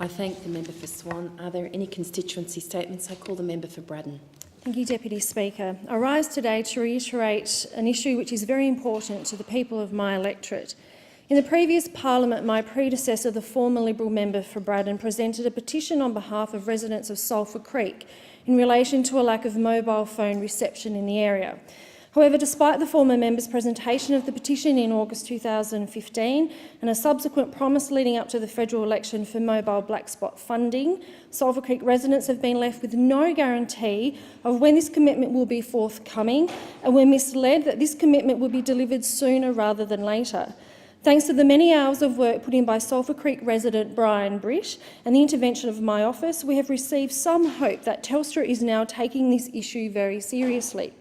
I thank the member for Swan. Are there any constituency statements? I call the member for Braddon. Thank you, Deputy Speaker. I rise today to reiterate an issue which is very important to the people of my electorate. In the previous parliament, my predecessor, the former Liberal member for Braddon, presented a petition on behalf of residents of Sulphur Creek in relation to a lack of mobile phone reception in the area. However, despite the former member's presentation of the petition in August 2015 and a subsequent promise leading up to the federal election for mobile black spot funding, Sulphur Creek residents have been left with no guarantee of when this commitment will be forthcoming, and were misled that this commitment will be delivered sooner rather than later. Thanks to the many hours of work put in by Sulphur Creek resident Brian Brish and the intervention of my office, we have received some hope that Telstra is now taking this issue very seriously.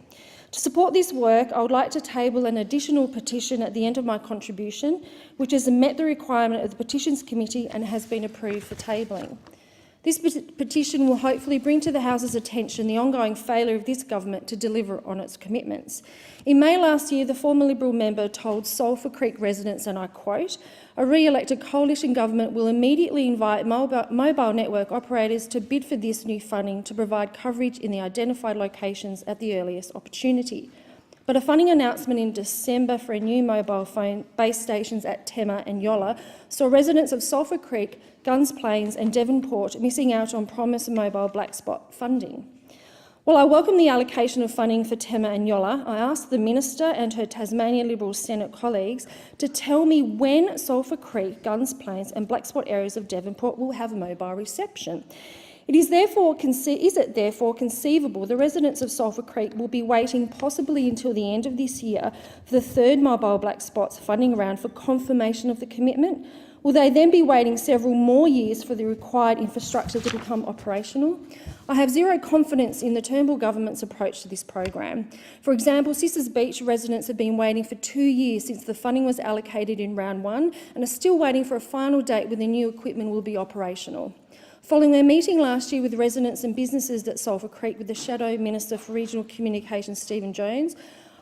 To support this work, I would like to table an additional petition at the end of my contribution, which has met the requirement of the Petitions Committee and has been approved for tabling. This petition will hopefully bring to the House's attention the ongoing failure of this government to deliver on its commitments. In May last year, the former Liberal member told Sulphur Creek residents, and I quote, "A re-elected coalition government will immediately invite mobile network operators to bid for this new funding to provide coverage in the identified locations at the earliest opportunity." But a funding announcement in December for a new mobile phone base stations at Tema and Yolla saw residents of Sulphur Creek, Guns Plains and Devonport missing out on promised mobile black spot funding. While I welcome the allocation of funding for Tema and Yolla, I asked the Minister and her Tasmania Liberal Senate colleagues to tell me when Sulphur Creek, Guns Plains and black spot areas of Devonport will have mobile reception. Is it therefore conceivable the residents of Sulphur Creek will be waiting possibly until the end of this year for the third mobile black spots funding round for confirmation of the commitment? Will they then be waiting several more years for the required infrastructure to become operational? I have zero confidence in the Turnbull government's approach to this program. For example, Sisters Beach residents have been waiting for 2 years since the funding was allocated in round 1 and are still waiting for a final date when the new equipment will be operational. Following their meeting last year with residents and businesses at Sulphur Creek with the Shadow Minister for Regional Communications, Stephen Jones,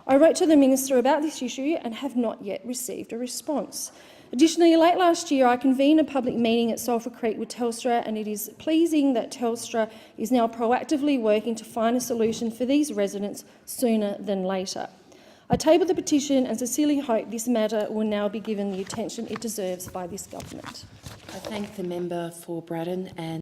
I wrote to the Minister about this issue and have not yet received a response. Additionally, late last year I convened a public meeting at Sulphur Creek with Telstra, and it is pleasing that Telstra is now proactively working to find a solution for these residents sooner than later. I table the petition and sincerely hope this matter will now be given the attention it deserves by this government. I thank the member for Braddon and